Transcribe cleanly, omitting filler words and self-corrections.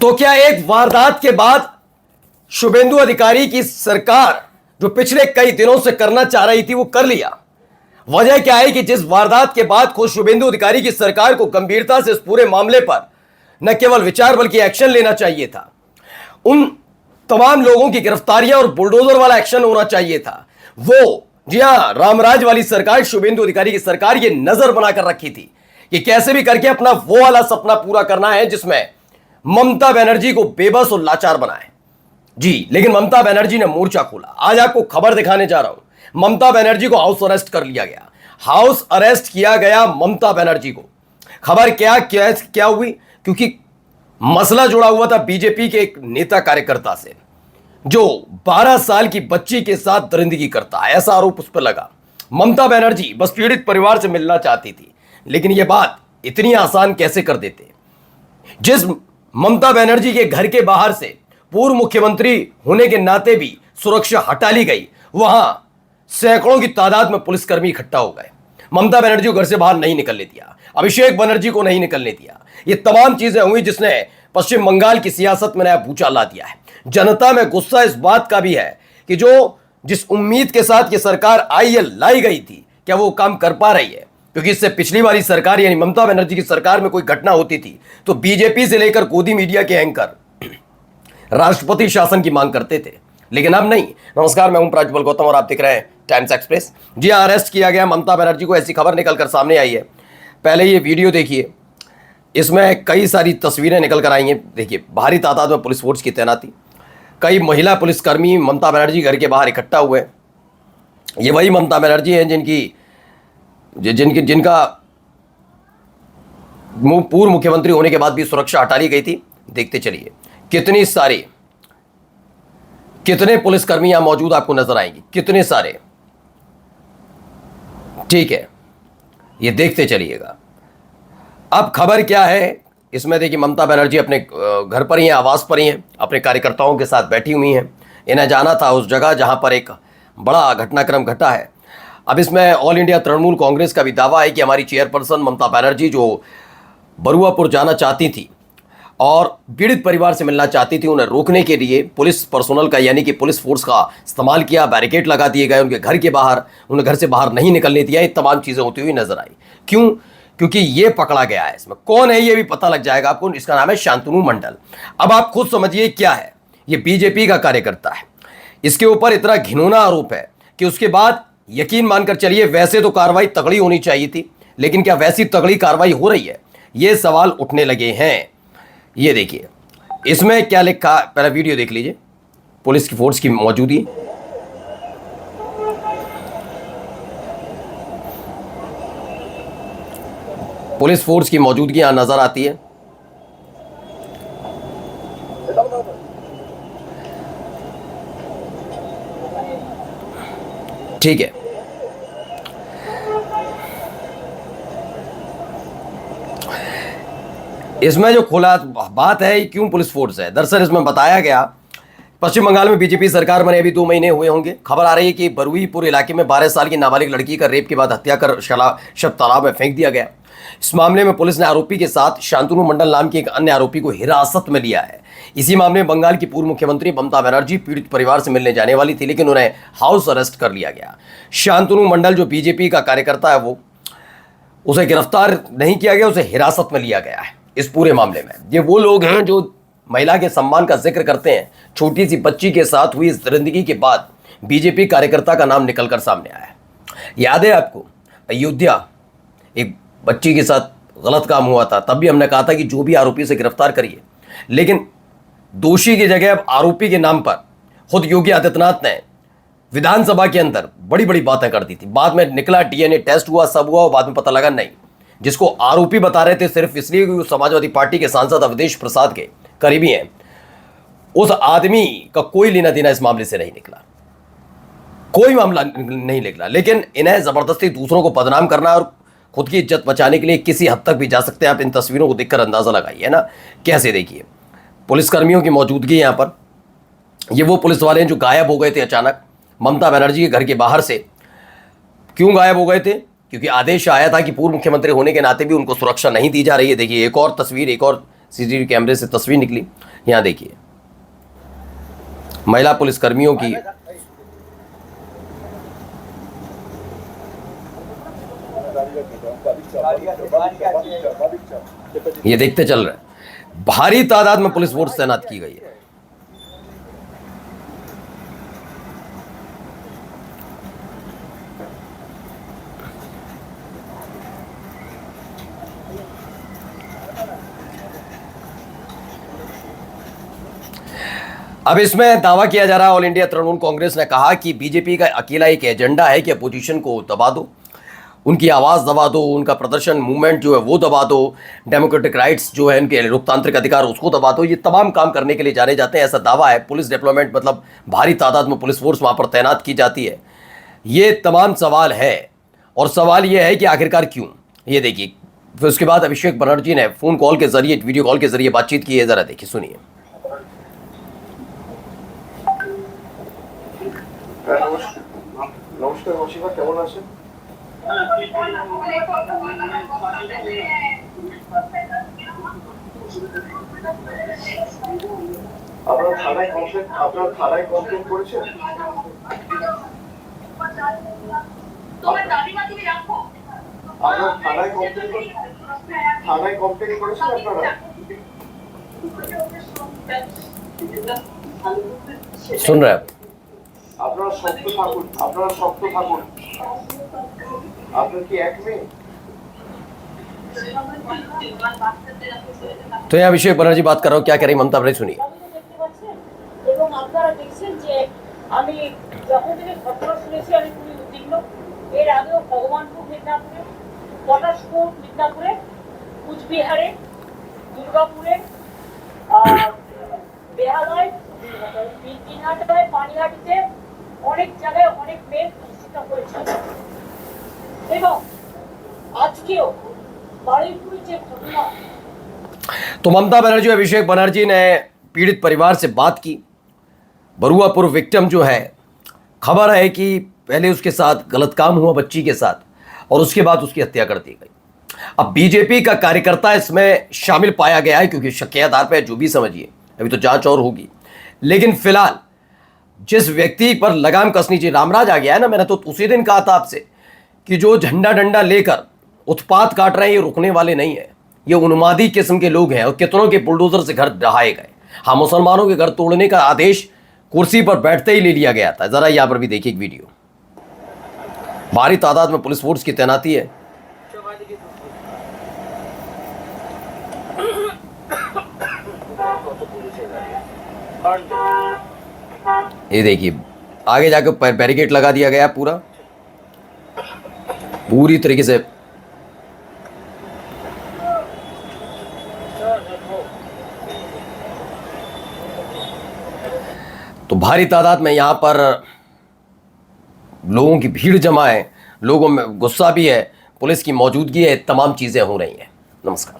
तो क्या एक वारदात के बाद शुभेंदु अधिकारी की सरकार जो पिछले कई दिनों से करना चाह रही थी वो कर लिया? वजह क्या है कि जिस वारदात के बाद खुद शुभेंदु अधिकारी की सरकार को गंभीरता से इस पूरे मामले पर न केवल विचार बल्कि एक्शन लेना चाहिए था। उन तमाम लोगों की गिरफ्तारियां और बुलडोजर वाला एक्शन होना चाहिए था। वो जी हां, रामराज वाली सरकार, शुभेंदु अधिकारी की सरकार ये नजर बनाकर रखी थी कि कैसे भी करके अपना वो वाला सपना पूरा करना है जिसमें ममता बनर्जी को बेबस और लाचार बनाए। जी, लेकिन ममता बनर्जी ने मोर्चा खोला। आज आपको खबर दिखाने जा रहा हूं। ममता बनर्जी को हाउस अरेस्ट कर लिया गया। हाउस अरेस्ट किया गया ममता बनर्जी को। खबर क्या हुई? क्योंकि मसला जुड़ा हुआ था बीजेपी के एक नेता कार्यकर्ता से जो 12 साल की बच्ची के साथ दरिंदगी करता है, ऐसा आरोप उस पर लगा। ममता बनर्जी बस पीड़ित परिवार से मिलना चाहती थी, लेकिन यह बात इतनी आसान कैसे कर देते? जिस ममता बनर्जी के घर के बाहर से पूर्व मुख्यमंत्री होने के नाते भी सुरक्षा हटा ली गई, वहां सैकड़ों की तादाद में पुलिसकर्मी इकट्ठा हो गए। ममता बनर्जी को घर से बाहर नहीं निकलने दिया, अभिषेक बनर्जी को नहीं निकलने दिया। ये तमाम चीजें हुई जिसने पश्चिम बंगाल की सियासत में नया भूचाल ला दिया है। जनता में गुस्सा इस बात का भी है कि जिस उम्मीद के साथ ये सरकार लाई गई थी, क्या वो काम कर पा रही है? क्योंकि इससे पिछली वाली सरकार यानी ममता बनर्जी की सरकार में कोई घटना होती थी तो बीजेपी से लेकर गोदी मीडिया के एंकर राष्ट्रपति शासन की मांग करते थे, लेकिन अब नहीं। नमस्कार, मैं हूं प्राज्वल गौतम और आप देख रहे हैं टाइम्स एक्सप्रेस। जी हां, अरेस्ट किया गया ममता बनर्जी को, ऐसी खबर निकलकर सामने आई है। पहले ये वीडियो देखिए, इसमें कई सारी तस्वीरें निकल कर आई हैं। देखिए, भारी तादाद में पुलिस फोर्स की तैनाती, कई महिला पुलिसकर्मी ममता बनर्जी घर के बाहर इकट्ठा हुए। ये वही ममता बनर्जी हैं जिनका पूर्व मुख्यमंत्री होने के बाद भी सुरक्षा हटा ली गई थी। देखते चलिए कितने पुलिसकर्मी यहां मौजूद आपको नजर आएंगे, कितने सारे। ठीक है, ये देखते चलिएगा। अब खबर क्या है इसमें? देखिए, ममता बनर्जी अपने घर पर ही हैं, आवास पर ही हैं, अपने कार्यकर्ताओं के साथ बैठी हुई हैं। इन्हें जाना था उस जगह जहां पर एक बड़ा घटनाक्रम घटा है। अब इसमें ऑल इंडिया तृणमूल कांग्रेस का भी दावा है कि हमारी चेयरपर्सन ममता बनर्जी जो बरुआपुर जाना चाहती थी और पीड़ित परिवार से मिलना चाहती थी, उन्हें रोकने के लिए पुलिस पर्सोनल का यानी कि पुलिस फोर्स का इस्तेमाल किया, बैरिकेड लगा दिए गए उनके घर के बाहर, उन्हें घर से बाहर नहीं निकलने दिया। ये तमाम चीज़ें होती हुई नजर आई। क्यों? क्योंकि ये पकड़ा गया है। इसमें कौन है ये भी पता लग जाएगा आपको। इसका नाम है शांतनु मंडल। अब आप खुद समझिए क्या है। ये बीजेपी का कार्यकर्ता है। इसके ऊपर इतना घिनौना आरोप है कि उसके बाद यकीन मानकर चलिए, वैसे तो कार्रवाई तगड़ी होनी चाहिए थी, लेकिन क्या वैसी तगड़ी कार्रवाई हो रही है? ये सवाल उठने लगे हैं। ये देखिए, इसमें क्या लिखा, पहला वीडियो देख लीजिए। पुलिस की फोर्स की मौजूदगी, पुलिस फोर्स की मौजूदगी यहां नजर आती है। ठीक है, इसमें जो खुला बात है क्यों पुलिस फोर्स है, दरअसल इसमें बताया गया पश्चिम बंगाल में बीजेपी सरकार बने अभी 2 महीने हुए होंगे। खबर आ रही है कि बरुईपुर इलाके में 12 साल की नाबालिग लड़की का रेप के बाद हत्या कर शव तालाब में फेंक दिया गया। इस मामले में पुलिस ने आरोपी के साथ शांतनु मंडल नाम के एक अन्य आरोपी को हिरासत में लिया है। इसी मामले में बंगाल की पूर्व मुख्यमंत्री ममता बनर्जी पीड़ित परिवार से मिलने जाने वाली थी, लेकिन उन्हें हाउस अरेस्ट कर लिया गया। शांतनु मंडल जो बीजेपी का कार्यकर्ता है, उसे गिरफ्तार नहीं किया गया, उसे हिरासत में लिया गया है। इस पूरे मामले में ये वो लोग हैं जो महिला के सम्मान का जिक्र करते हैं। छोटी सी बच्ची के साथ हुई इस दरिंदगी के बाद बीजेपी कार्यकर्ता का नाम निकलकर सामने आया है। याद है आपको, अयोध्या एक बच्ची के साथ गलत काम हुआ था, तब भी हमने कहा था कि जो भी आरोपी से गिरफ्तार करिए, लेकिन दोषी की जगह अब आरोपी के नाम पर खुद योगी आदित्यनाथ ने विधानसभा के अंदर बड़ी बड़ी बातें कर दी थी। बाद में निकला, डीएनए टेस्ट हुआ, सब हुआ, और बाद में पता लगा नहीं, जिसको आरोपी बता रहे थे सिर्फ इसलिए कि वो समाजवादी पार्टी के सांसद अवधेश प्रसाद के करीबी हैं, उस आदमी का कोई लेना देना इस मामले से नहीं निकला, कोई मामला नहीं निकला। लेकिन इन्हें जबरदस्ती दूसरों को बदनाम करना और खुद की इज्जत बचाने के लिए किसी हद तक भी जा सकते हैं। आप इन तस्वीरों को देखकर अंदाजा लगाइए ना कैसे। देखिए, पुलिसकर्मियों की मौजूदगी यहाँ पर, ये वो पुलिस वाले हैं जो गायब हो गए थे अचानक ममता बनर्जी के घर के बाहर से। क्यों गायब हो गए थे? क्योंकि आदेश आया था कि पूर्व मुख्यमंत्री होने के नाते भी उनको सुरक्षा नहीं दी जा रही है। देखिए, एक और तस्वीर, एक और सीसीटीवी कैमरे से तस्वीर निकली। यहाँ देखिए महिला पुलिसकर्मियों की, ये देखते चल रहे हैं, भारी तादाद में पुलिस फोर्स तैनात की गई है। अब इसमें दावा किया जा रहा है, ऑल इंडिया तृणमूल कांग्रेस ने कहा कि बीजेपी का अकेला एक एजेंडा है कि अपोजिशन को दबा दो, उनकी आवाज़ दबा दो, उनका प्रदर्शन मूवमेंट जो है वो दबा दो, डेमोक्रेटिक राइट्स जो है इनके लोकतांत्रिक अधिकार उसको दबा दो। ये तमाम काम करने के लिए जाने जाते हैं, ऐसा दावा है। पुलिस डिप्लॉयमेंट मतलब भारी तादाद में पुलिस फोर्स वहाँ पर तैनात की जाती है। ये तमाम सवाल है और सवाल ये है कि आखिरकार क्यों। ये देखिए फिर उसके बाद अभिषेक बनर्जी ने फ़ोन कॉल के जरिए, वीडियो कॉल के जरिए बातचीत की है, ज़रा देखिए सुनिए। নমস্কার মাসিমা, কেমন আছেন? আপনারা থানায় কমপ্লেন করেছেন? আপনারা থানায় কমপ্লেন করেছেন আপনারা? सुन रहे हैं আপনারা শক্ত থাকুন, আপনার কি এক মেয়ে? तो यहाँ अभिषेक बनर्जी बात कर रहा हूँ, क्या कह रही ममता बनर्जी सुनिए। এবং আপনারা দেখছেন যে আমি যখন থেকে ঘটনা শুনেছি আমি খুবই উদ্বিগ্ন। এর আগেও ভগবানপুর মিদনাপুরে, পটাশপুর মিদনাপুরে, কুচবিহারে, দুর্গাপুরে, বেহালায়, দিনহাটায়, পানিহাটিতে অনেক জায়গায় অনেক মেয়ে প্রতিষ্ঠিত করেছে এবং আজকেও বারুইপুরে যে ঘটনা। तो ममता बनर्जी और अभिषेक बनर्जी ने पीड़ित परिवार से बात की। बरुआपुर विक्टिम जो है, खबर है कि पहले उसके साथ गलत काम हुआ बच्ची के साथ और उसके बाद उसकी हत्या कर दी गई। अब बीजेपी का कार्यकर्ता इसमें शामिल पाया गया है, क्योंकि शक के आधार पर जो भी समझिए, अभी तो जांच और होगी। लेकिन फिलहाल जिस व्यक्ति पर लगाम कसनी चाहिए, रामराज आ गया है ना। मैंने तो उसी दिन कहा था आपसे कि जो झंडा डंडा लेकर उत्पात काट रहे हैं ये रुकने वाले नहीं है। ये उन्मादी किस्म के लोग हैं और कितनों के बुलडोजर से घर ढहाए गए। हाँ, मुसलमानों के घर तोड़ने का आदेश कुर्सी पर बैठते ही ले लिया गया था। जरा यहाँ पर भी देखिए एक वीडियो। भारी तादाद में पुलिस फोर्स की तैनाती है। ये देखिए आगे जाकर बैरिकेड लगा दिया गया पूरा, पूरी तरीके से। तो भारी तादाद में यहाँ पर लोगों की भीड़ जमा है, लोगों में गुस्सा भी है, पुलिस की मौजूदगी है, तमाम चीज़ें हो रही हैं। नमस्कार।